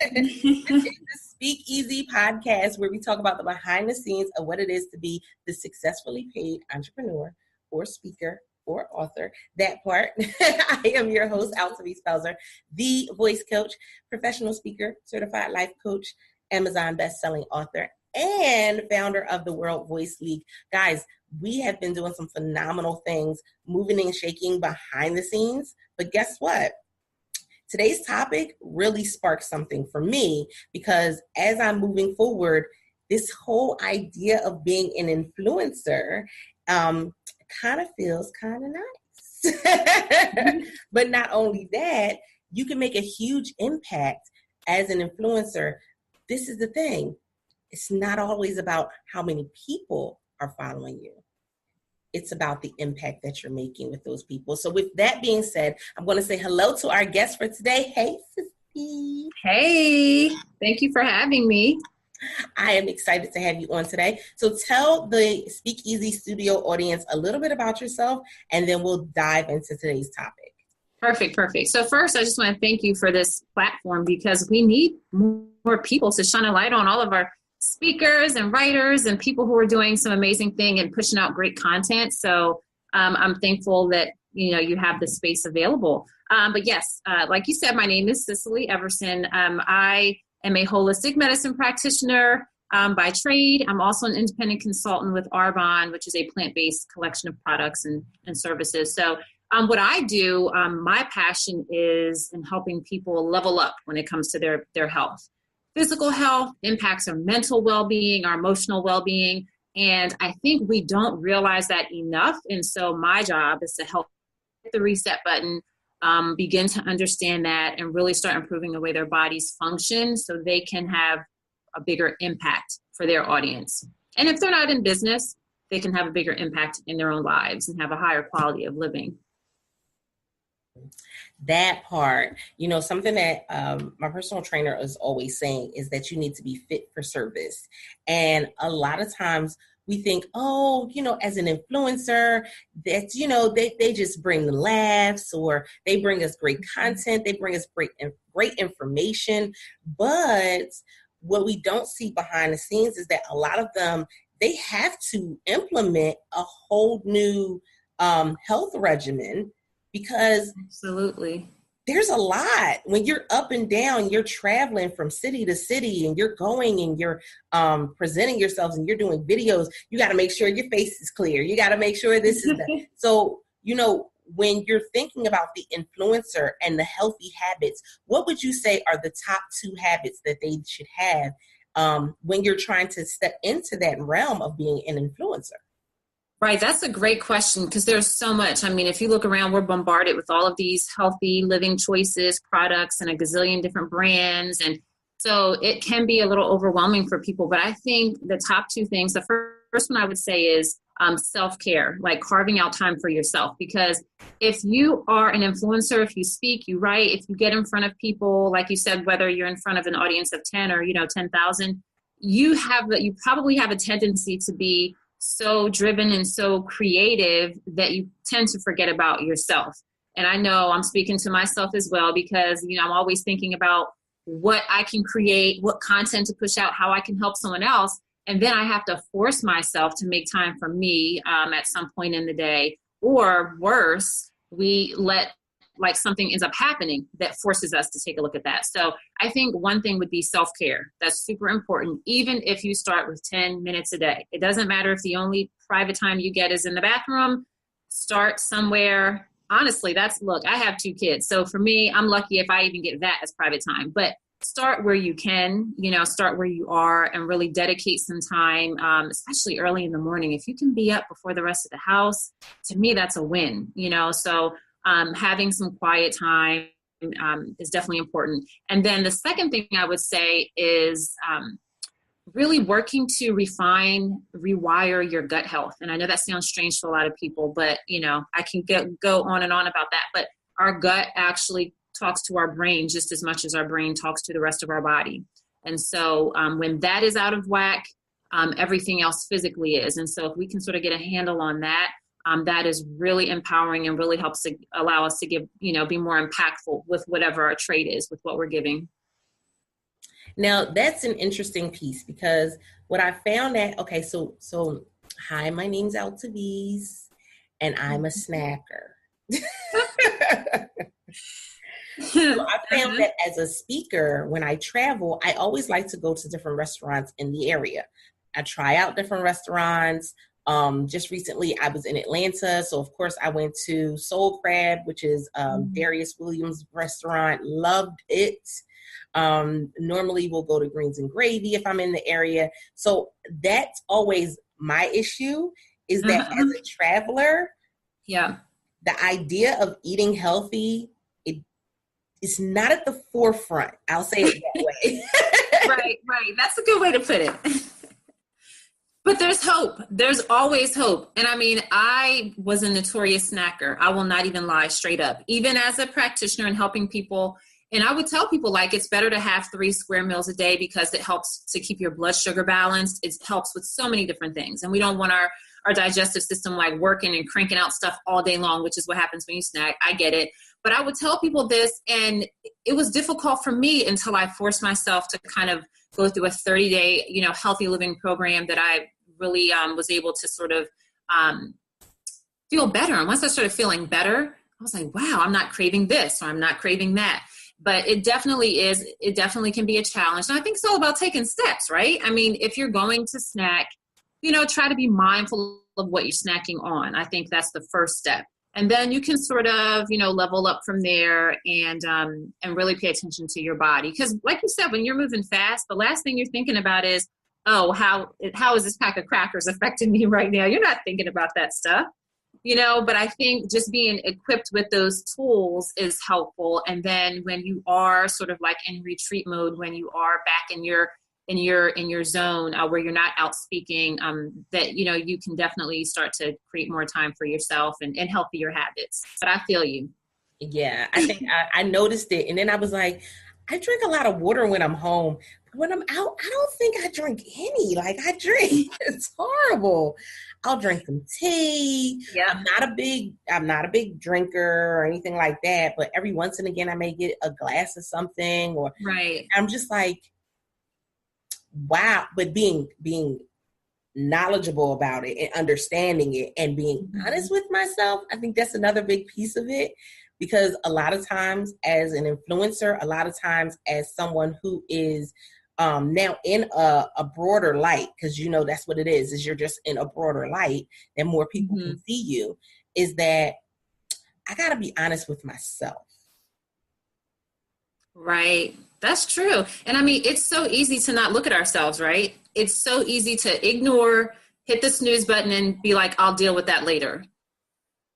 This is the Speak Easy podcast where we talk about the behind the scenes of what it is to be the successfully paid entrepreneur or speaker or author. That part. I am your host, Altavi Spelzer, the voice coach, professional speaker, certified life coach, Amazon best-selling author, and founder of the World Voice League. Guys, we have been doing some phenomenal things, moving and shaking behind the scenes. But guess what? Today's topic really sparked something for me because as I'm moving forward, this whole idea of being an influencer kind of feels kind of nice. But not only that, you can make a huge impact as an influencer. This is the thing. It's not always about how many people are following you. It's about the impact that you're making with those people. So with that being said, I'm going to say hello to our guest for today. Hey, Cicely. Hey, thank you for having me. I am excited to have you on today. So tell the Speak Easy Studio audience a little bit about yourself, and then we'll dive into today's topic. Perfect. So first, I just want to thank you for this platform because we need more people to shine a light on all of our speakers and writers and people who are doing some amazing thing and pushing out great content. So I'm thankful that, you have the space available. But yes, like you said, my name is Cicely Everson. I am a holistic medicine practitioner by trade. I'm also an independent consultant with Arbonne, which is a plant-based collection of products and services. So what I do, my passion is in helping people level up when it comes to their health. Physical health impacts our mental well-being, our emotional well-being, and I think we don't realize that enough. And so my job is to help hit the reset button, begin to understand that, and really start improving the way their bodies function so they can have a bigger impact for their audience. And if they're not in business, they can have a bigger impact in their own lives and have a higher quality of living. That part, something that my personal trainer is always saying is that you need to be fit for service. And a lot of times we think, as an influencer, that, they just bring the laughs or they bring us great content. They bring us great information. But what we don't see behind the scenes is that a lot of them, they have to implement a whole new health regimen. Because absolutely, there's a lot. When you're up and down, you're traveling from city to city and you're going and you're presenting yourselves and you're doing videos. You got to make sure your face is clear. You got to make sure this is that. So, when you're thinking about the influencer and the healthy habits, what would you say are the top 2 habits that they should have when you're trying to step into that realm of being an influencer? Right. That's a great question because there's so much. I mean, if you look around, we're bombarded with all of these healthy living choices, products, and a gazillion different brands. And so it can be a little overwhelming for people. But I think the top 2 things, the first one I would say is self-care, like carving out time for yourself. Because if you are an influencer, if you speak, you write, if you get in front of people, like you said, whether you're in front of an audience of 10 or, 10,000, you probably have a tendency to be so driven and so creative that you tend to forget about yourself. And I know I'm speaking to myself as well because, I'm always thinking about what I can create, what content to push out, how I can help someone else. And then I have to force myself to make time for me at some point in the day. Or worse, we let something ends up happening that forces us to take a look at that. So I think one thing would be self-care. That's super important, even if you start with 10 minutes a day. It doesn't matter if the only private time you get is in the bathroom. Start somewhere. Honestly, I have 2 kids. So for me, I'm lucky if I even get that as private time. But start where you can, start where you are and really dedicate some time, especially early in the morning. If you can be up before the rest of the house, to me, that's a win, So having some quiet time is definitely important. And then the second thing I would say is really working to rewire your gut health. And I know that sounds strange to a lot of people, but, I can go on and on about that. But our gut actually talks to our brain just as much as our brain talks to the rest of our body. And so when that is out of whack, everything else physically is. And so if we can sort of get a handle on that, that is really empowering and really helps to allow us to give, be more impactful with whatever our trade is, with what we're giving. Now that's an interesting piece because what I found that, okay, so hi, my name's Altaviz and I'm a snacker. So I found that as a speaker, when I travel, I always like to go to different restaurants in the area. I try out different restaurants. Just recently, I was in Atlanta, so of course I went to Soul Crab, which is Darius Williams' restaurant. Loved it. Normally, we'll go to Greens and Gravy if I'm in the area. So that's always my issue, is that as a traveler, yeah, the idea of eating healthy, it's not at the forefront. I'll say it that way. Right. That's a good way to put it. But there's hope. There's always hope. And I mean, I was a notorious snacker. I will not even lie, straight up. Even as a practitioner and helping people, and I would tell people, like, it's better to have 3 square meals a day because it helps to keep your blood sugar balanced. It helps with so many different things. And we don't want our digestive system like working and cranking out stuff all day long, which is what happens when you snack. I get it. But I would tell people this, and it was difficult for me until I forced myself to kind of go through a 30-day, healthy living program that I really was able to sort of feel better. And once I started feeling better, I was like, wow, I'm not craving this, or I'm not craving that. But it definitely can be a challenge. And I think it's all about taking steps, right? I mean, if you're going to snack, try to be mindful of what you're snacking on. I think that's the first step. And then you can sort of, level up from there and really pay attention to your body. Because like you said, when you're moving fast, the last thing you're thinking about is, oh, how is this pack of crackers affecting me right now? You're not thinking about that stuff, but I think just being equipped with those tools is helpful. And then when you are sort of like in retreat mode, when you are back in your zone where you're not out speaking, that, you can definitely start to create more time for yourself and healthier habits. But I feel you. Yeah, I think I noticed it. And then I was like, I drink a lot of water when I'm home. But when I'm out, I don't think I drink any. Like I drink, it's horrible. I'll drink some tea. Yeah. I'm not a big drinker or anything like that. But every once and again, I may get a glass of something, or right. I'm just like, wow. But being knowledgeable about it and understanding it and being honest with myself, I think that's another big piece of it. Because a lot of times as an influencer, a lot of times as someone who is now in a broader light, because that's what it is you're just in a broader light and more people can see you, is that I got to be honest with myself. Right. That's true. And I mean, it's so easy to not look at ourselves, right? It's so easy to ignore, hit the snooze button and be like, I'll deal with that later.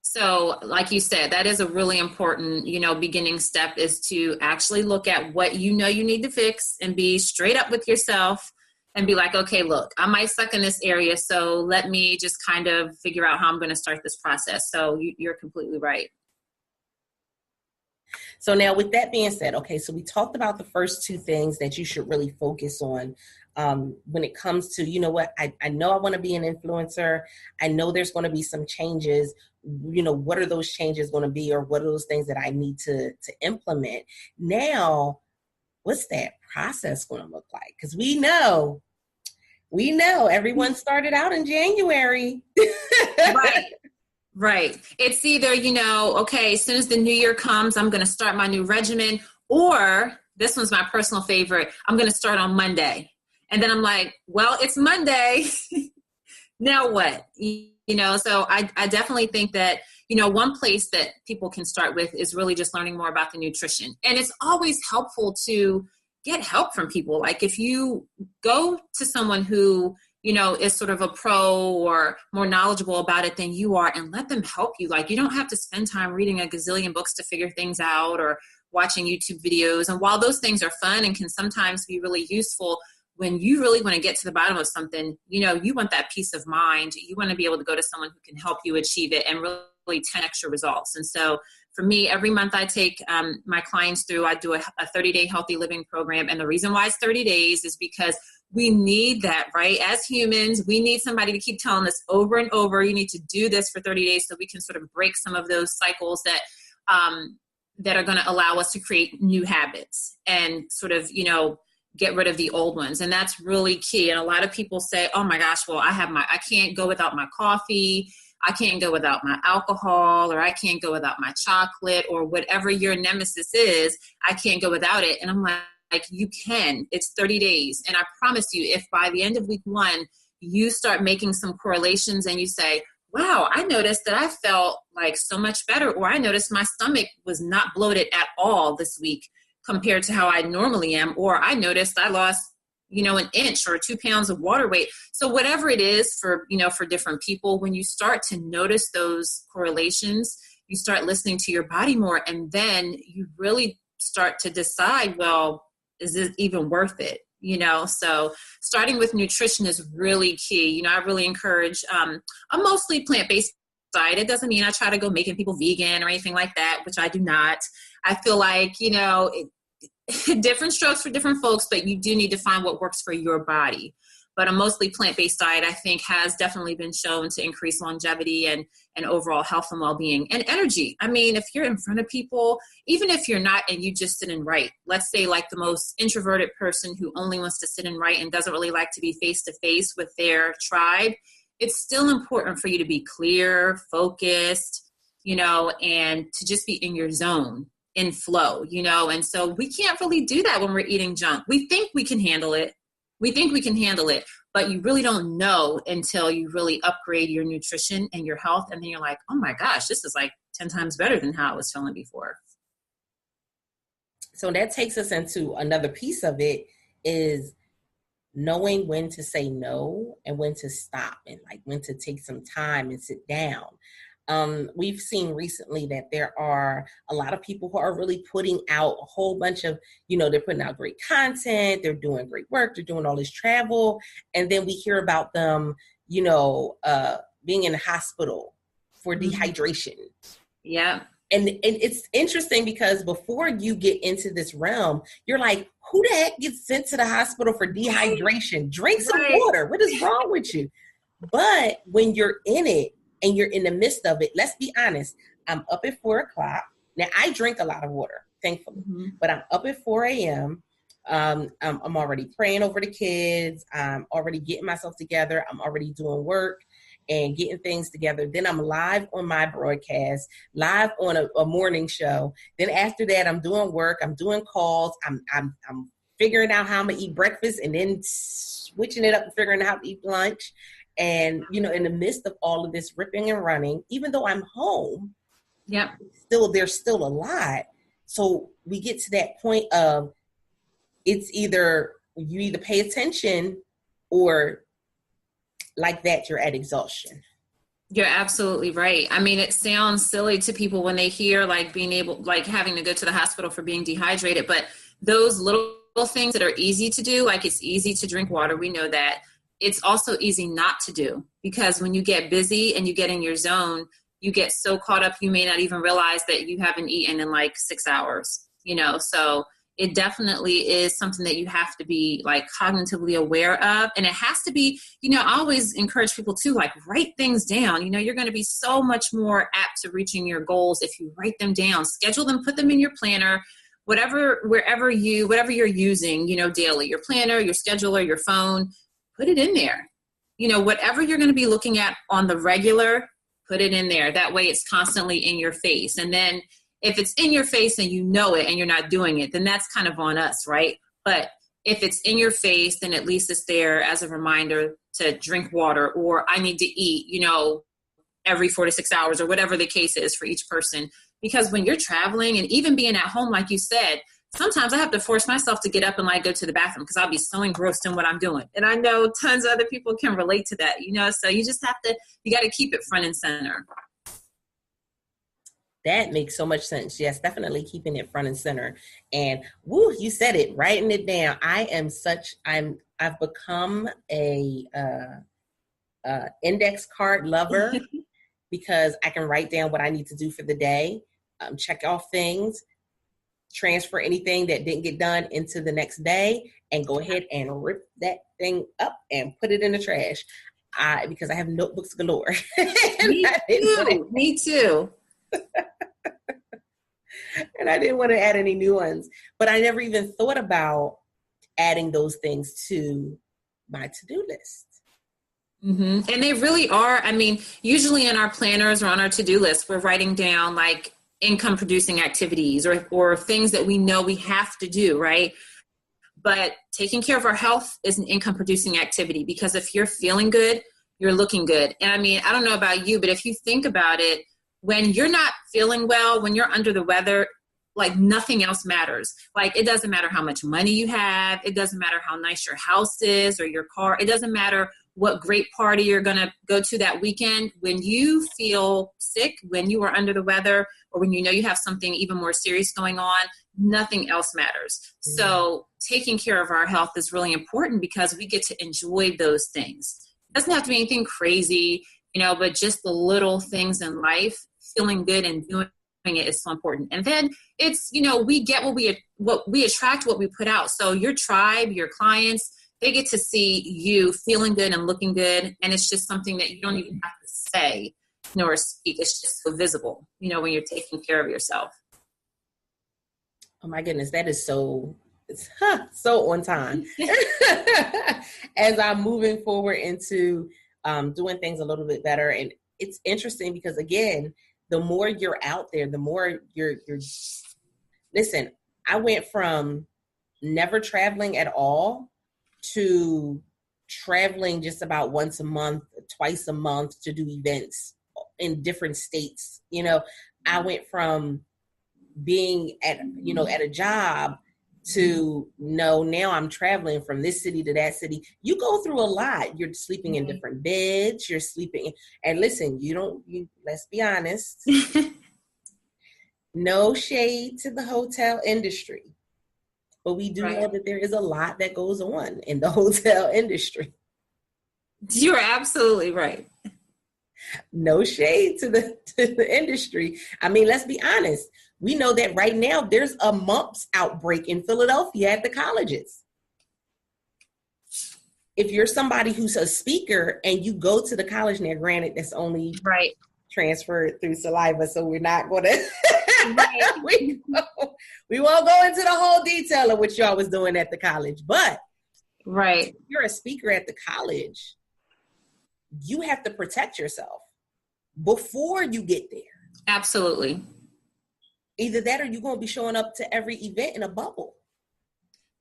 So like you said, that is a really important, beginning step, is to actually look at what you need to fix and be straight up with yourself and be like, okay, look, I might suck in this area. So let me just kind of figure out how I'm going to start this process. So you're completely right. So now with that being said, okay, so we talked about the first 2 things that you should really focus on when it comes to, I know I want to be an influencer. I know there's going to be some changes. What are those changes going to be, or what are those things that I need to implement? Now, what's that process going to look like? Because we know everyone started out in January. Right. It's either, okay, as soon as the new year comes, I'm going to start my new regimen, or this one's my personal favorite, I'm going to start on Monday. And then I'm like, well, it's Monday. Now what? So I definitely think that, one place that people can start with is really just learning more about the nutrition. And it's always helpful to get help from people. Like if you go to someone who, is sort of a pro or more knowledgeable about it than you are, and let them help you. Like you don't have to spend time reading a gazillion books to figure things out or watching YouTube videos. And while those things are fun and can sometimes be really useful, when you really want to get to the bottom of something, you want that peace of mind. You want to be able to go to someone who can help you achieve it and really 10x your results. And so for me, every month I take my clients through, I do a 30-day healthy living program. And the reason why it's 30 days is because we need that, right? As humans, we need somebody to keep telling us over and over, you need to do this for 30 days so we can sort of break some of those cycles that are going to allow us to create new habits and sort of, get rid of the old ones. And that's really key. And a lot of people say, oh my gosh, well, I can't go without my coffee. I can't go without my alcohol, or I can't go without my chocolate, or whatever your nemesis is, I can't go without it. And I'm like, you can. It's 30 days. And I promise you, if by the end of week 1, you start making some correlations and you say, wow, I noticed that I felt like so much better, or I noticed my stomach was not bloated at all this week compared to how I normally am, or I noticed I lost, an inch or 2 pounds of water weight. So whatever it is for different people, when you start to notice those correlations, you start listening to your body more, and then you really start to decide, well, is this even worth it? So starting with nutrition is really key. I really encourage a mostly plant-based diet. It doesn't mean I try to go making people vegan or anything like that, which I do not. I feel like, different strokes for different folks, but you do need to find what works for your body. But a mostly plant-based diet, I think, has definitely been shown to increase longevity and overall health and well-being and energy. I mean, if you're in front of people, even if you're not and you just sit and write, let's say like the most introverted person who only wants to sit and write and doesn't really like to be face-to-face with their tribe, it's still important for you to be clear, focused, and to just be in your zone, in flow, and so we can't really do that when we're eating junk. We think we can handle it. But you really don't know until you really upgrade your nutrition and your health. And then you're like, oh my gosh, this is like 10 times better than how I was feeling before. So that takes us into another piece of it, is knowing when to say no and when to stop, and like when to take some time and sit down. We've seen recently that there are a lot of people who are really putting out a whole bunch of, they're putting out great content, they're doing great work, they're doing all this travel. And then we hear about them, being in the hospital for dehydration. Yeah. And it's interesting because before you get into this realm, you're like, who the heck gets sent to the hospital for dehydration? Drink some water. What is wrong with you? But when you're in it, and you're in the midst of it, let's be honest, I'm up at 4:00. Now, I drink a lot of water, thankfully, but I'm up at 4 a.m. I'm already praying over the kids. I'm already getting myself together. I'm already doing work and getting things together. Then I'm live on my broadcast, live on a morning show. Then after that, I'm doing work. I'm doing calls. I'm figuring out how I'm going to eat breakfast, and then switching it up and figuring out how to eat lunch. And, in the midst of all of this ripping and running, even though I'm home, there's still a lot. So we get to that point of it's either you either pay attention or like that, you're at exhaustion. You're absolutely right. I mean, it sounds silly to people when they hear having to go to the hospital for being dehydrated, but those little things that are easy to do, like it's easy to drink water. We know that. It's also easy not to do, because when you get busy and you get in your zone, you get so caught up, you may not even realize that you haven't eaten in like 6 hours, so it definitely is something that you have to be like cognitively aware of. And it has to be, I always encourage people to like write things down. You're going to be so much more apt to reaching your goals if you write them down, schedule them, put them in your planner, whatever you're using, daily, your planner, your scheduler, your phone. Put it in there. Whatever you're going to be looking at on the regular, put it in there. That way it's constantly in your face. And then if it's in your face and you know it and you're not doing it, then that's kind of on us, right? But if it's in your face, then at least it's there as a reminder to drink water, or I need to eat, every 4 to 6 hours, or whatever the case is for each person. Because when you're traveling and even being at home, like you said, sometimes I have to force myself to get up and like go to the bathroom because I'll be so engrossed in what I'm doing. And I know tons of other people can relate to that, so you just you got to keep it front and center. That makes so much sense. Yes, definitely keeping it front and center. And woo, you said it, writing it down. I've become a index card lover because I can write down what I need to do for the day, check off things, transfer anything that didn't get done into the next day, and go ahead and rip that thing up and put it in the trash. Because I have notebooks galore. Me too. And I didn't want to add any new ones, but I never even thought about adding those things to my to-do list. Mm-hmm. And they really are. I mean, usually in our planners or on our to-do list, we're writing down like income producing activities or things that we know we have to do, right? But taking care of our health is an income producing activity, because if you're feeling good, you're looking good. And I mean, I don't know about you, but if you think about it, when you're not feeling well, when you're under the weather, like nothing else matters. Like it doesn't matter how much money you have. It doesn't matter how nice your house is or your car. It doesn't matter what great party you're going to go to that weekend. When you feel sick, when you are under the weather, or when you know you have something even more serious going on, nothing else matters. So taking care of our health is really important because we get to enjoy those things. It doesn't have to be anything crazy, but just the little things in life, feeling good and doing it is so important. And then it's, we get what we attract, what we put out. So your tribe, your clients, they get to see you feeling good and looking good. And it's just something that you don't even have to say nor speak. It's just so visible, when you're taking care of yourself. Oh my goodness, that is so on time. As I'm moving forward into doing things a little bit better. And it's interesting because, again, the more you're out there, the more you're listen, I went from never traveling at all to traveling just about once a month, twice a month to do events in different states. I went from being at a job to now I'm traveling from this city to that city. You go through a lot. You're sleeping in different beds. You're sleeping. And listen, let's be honest. No shade to the hotel industry, but we do know that there is a lot that goes on in the hotel industry. You're absolutely right. No shade to the industry. I mean, let's be honest. We know that right now there's a mumps outbreak in Philadelphia at the colleges. If you're somebody who's a speaker and you go to the college, now granted, that's only transferred through saliva, so we're not going to, we won't go into the whole detail of what y'all was doing at the college. But if you're a speaker at the college, you have to protect yourself before you get there. Absolutely. Either that or you're going to be showing up to every event in a bubble.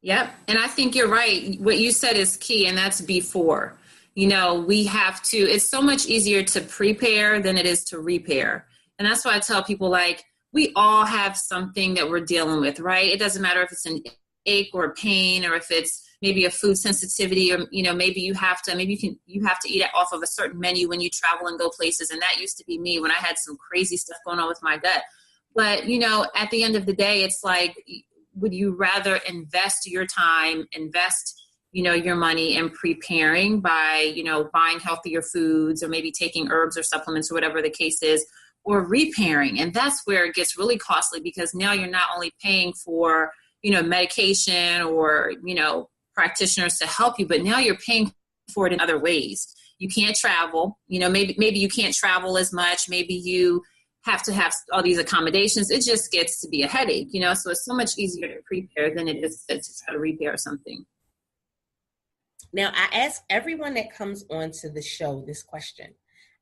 Yep. And I think you're right. What you said is key, and that's before. We have to, it's so much easier to prepare than it is to repair. And that's why I tell people, like, we all have something that we're dealing with, right? It doesn't matter if it's an ache or a pain, or if it's maybe a food sensitivity, or, maybe you have to eat it off of a certain menu when you travel and go places. And that used to be me when I had some crazy stuff going on with my gut. But, at the end of the day, it's like, would you rather invest your time, your money in preparing by, buying healthier foods, or maybe taking herbs or supplements or whatever the case is, or repairing? And that's where it gets really costly, because now you're not only paying for, medication or, practitioners to help you, but now you're paying for it in other ways. You can't travel, maybe you can't travel as much. Maybe you have to have all these accommodations. It just gets to be a headache, so it's so much easier to prepare than it is to try to repair something. Now, I ask everyone that comes onto the show this question.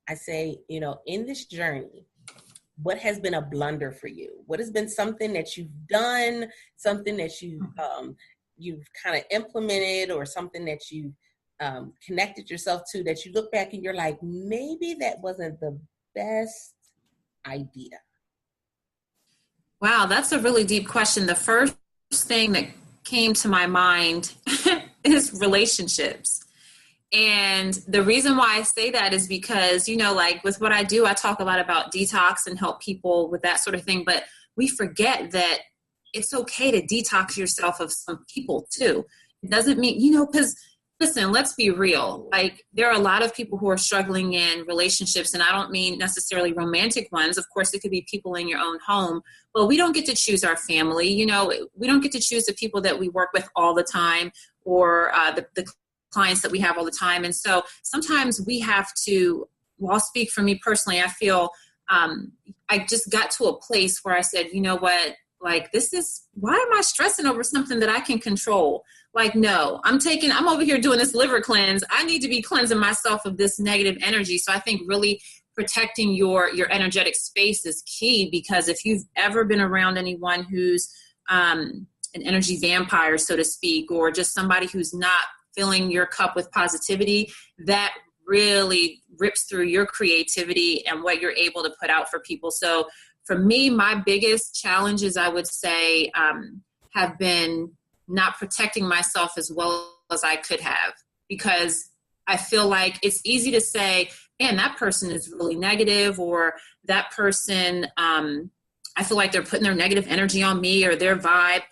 I say, in this journey, what has been a blunder for you? What has been something that you've done, something that you've kind of implemented, or something that you've connected yourself to that you look back and you're like, maybe that wasn't the best idea? Wow, that's a really deep question. The first thing that came to my mind is relationships. And the reason why I say that is because, like with what I do, I talk a lot about detox and help people with that sort of thing. But we forget that it's okay to detox yourself of some people too. It doesn't mean, because listen, let's be real. Like, there are a lot of people who are struggling in relationships, and I don't mean necessarily romantic ones. Of course, it could be people in your own home, but we don't get to choose our family. We don't get to choose the people that we work with all the time, or the clients that we have all the time. And so sometimes we have to, I'll speak for me personally. I feel I just got to a place where I said, you know what? Like, why am I stressing over something that I can control? Like, no, I'm over here doing this liver cleanse. I need to be cleansing myself of this negative energy. So I think really protecting your energetic space is key, because if you've ever been around anyone who's an energy vampire, so to speak, or just somebody who's not filling your cup with positivity, that really rips through your creativity and what you're able to put out for people. So for me, my biggest challenges, I would say, have been not protecting myself as well as I could have, because I feel like it's easy to say, man, that person is really negative, or that person, I feel like they're putting their negative energy on me or their vibe.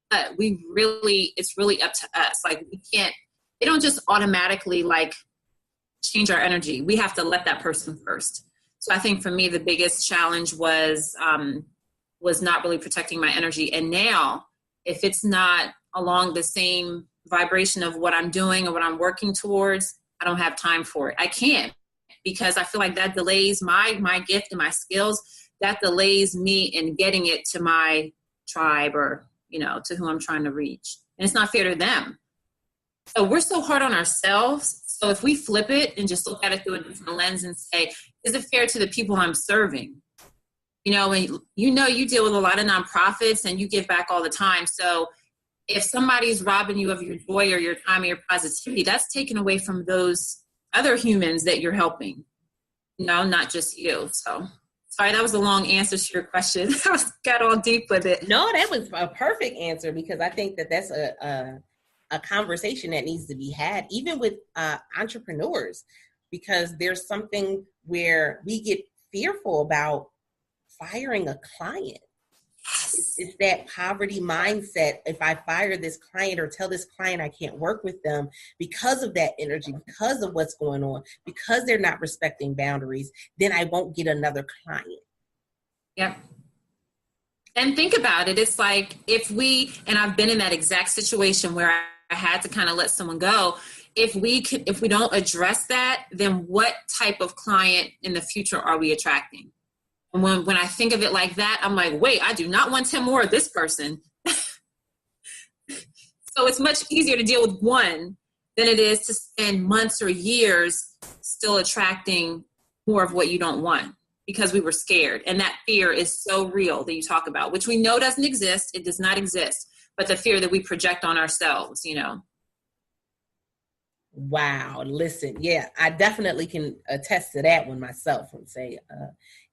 But it's really up to us. Like, they don't just automatically like change our energy. We have to let that person first. So I think for me, the biggest challenge was not really protecting my energy. And now, if it's not along the same vibration of what I'm doing or what I'm working towards, I don't have time for it. I can't, because I feel like that delays my gift and my skills. That delays me in getting it to my tribe, or, to who I'm trying to reach. And it's not fair to them. So we're so hard on ourselves. So if we flip it and just look at it through a different lens and say, is it fair to the people I'm serving? And you deal with a lot of nonprofits and you give back all the time. So if somebody's robbing you of your joy or your time or your positivity, that's taken away from those other humans that you're helping, not just you. So sorry, that was a long answer to your question. I got all deep with it. No, that was a perfect answer, because I think that that's a conversation that needs to be had, even with entrepreneurs, because there's something where we get fearful about firing a client. It's that poverty mindset. If I fire this client or tell this client I can't work with them because of that energy, because of what's going on, because they're not respecting boundaries, then I won't get another client. Yep. And think about it. It's like and I've been in that exact situation where I had to kind of let someone go. If we don't address that, then what type of client in the future are we attracting? And when I think of it like that, I'm like, wait, I do not want 10 more of this person. So it's much easier to deal with one than it is to spend months or years still attracting more of what you don't want, because we were scared. And that fear is so real that you talk about, which we know doesn't exist. It does not exist. But the fear that we project on ourselves, Wow. Listen, yeah, I definitely can attest to that one myself and say,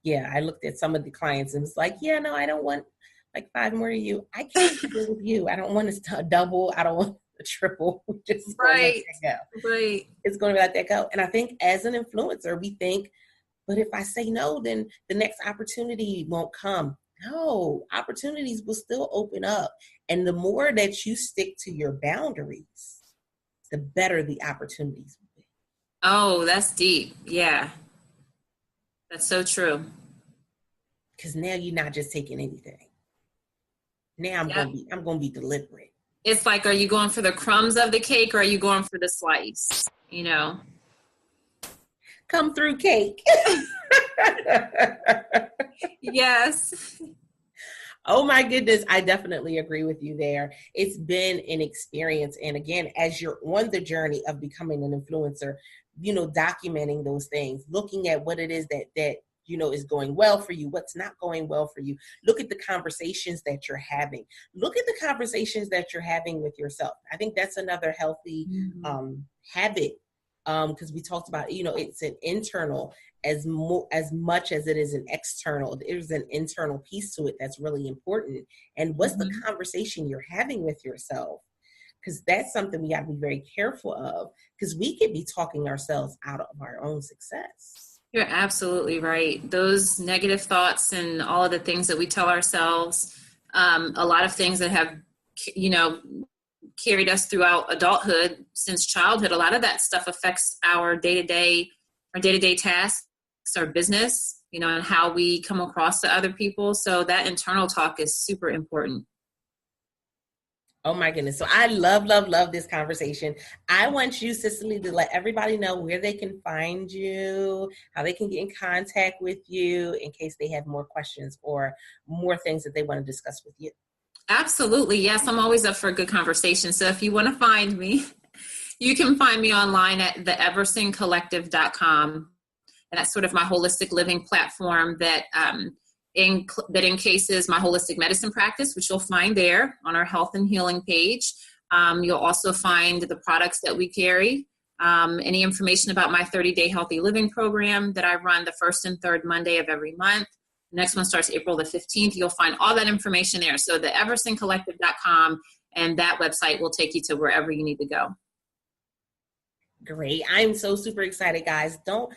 I looked at some of the clients and was like, yeah, no, I don't want like 5 more of you. I can't deal with you. I don't want a double. I don't want a triple. Just right. Go. Right. It's going to let that go. And I think as an influencer, we think, but if I say no, then the next opportunity won't come. No, opportunities will still open up. And the more that you stick to your boundaries, the better the opportunities will be. Oh, that's deep. Yeah. That's so true. Because now you're not just taking anything. Now I'm going to be deliberate. It's like, are you going for the crumbs of the cake, or are you going for the slice? Come through, cake. Yes. Oh my goodness, I definitely agree with you there. It's been an experience. And again, as you're on the journey of becoming an influencer, documenting those things, looking at what it is that is going well for you, what's not going well for you. Look at the conversations that you're having. Look at the conversations that you're having with yourself. I think that's another healthy habit, because we talked about, it's an internal as much as it is an external. There's an internal piece to it that's really important. And what's the conversation you're having with yourself? Because that's something we got to be very careful of, because we could be talking ourselves out of our own success. You're absolutely right. Those negative thoughts and all of the things that we tell ourselves, a lot of things that have, carried us throughout adulthood since childhood, a lot of that stuff affects our day-to-day tasks, our business, and how we come across to other people. So that internal talk is super important. Oh my goodness. So I love this conversation. I want you, Cicely, to let everybody know where they can find you, how they can get in contact with you in case they have more questions or more things that they want to discuss with you. Absolutely. Yes, I'm always up for a good conversation. So if you want to find me, you can find me online at theeversoncollective.com. And that's sort of my holistic living platform that encases my holistic medicine practice, which you'll find there on our health and healing page. You'll also find the products that we carry, any information about my 30-day healthy living program that I run the first and third Monday of every month. The next one starts April the 15th. You'll find all that information there. So the eversoncollective.com, and that website will take you to wherever you need to go. Great. I'm so super excited, guys. Don't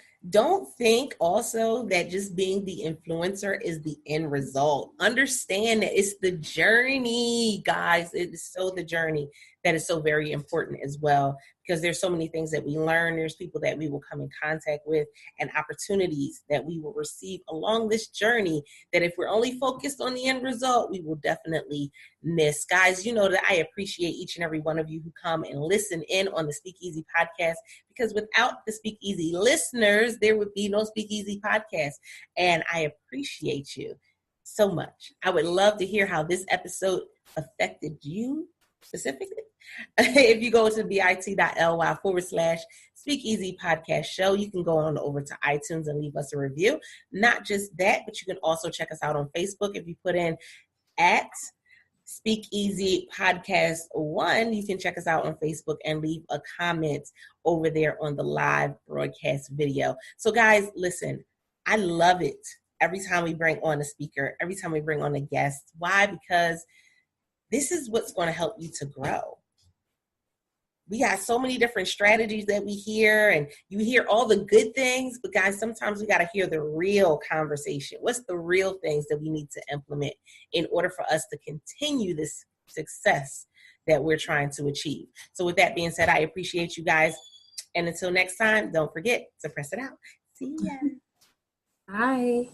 think also that just being the influencer is the end result. Understand that it's the journey, guys. It's so the journey that is so very important as well, because there's so many things that we learn. There's people that we will come in contact with and opportunities that we will receive along this journey that if we're only focused on the end result, we will definitely miss. Guys, you know that I appreciate each and every one of you who come and listen in on the Speakeasy podcast, because without the Speakeasy listeners, there would be no Speakeasy podcast. And I appreciate you so much. I would love to hear how this episode affected you specifically. If you go to bit.ly/Speakeasy podcast show, you can go on over to iTunes and leave us a review. Not just that, but you can also check us out on Facebook. If you put in at Speakeasy Podcast 1, you can check us out on Facebook and leave a comment over there on the live broadcast video. So guys, listen, I love it every time we bring on a speaker, every time we bring on a guest. Why? Because this is what's going to help you to grow. We got so many different strategies that we hear, and you hear all the good things, but guys, sometimes we got to hear the real conversation. What's the real things that we need to implement in order for us to continue this success that we're trying to achieve? So with that being said, I appreciate you guys. And until next time, don't forget to press it out. See ya. Bye.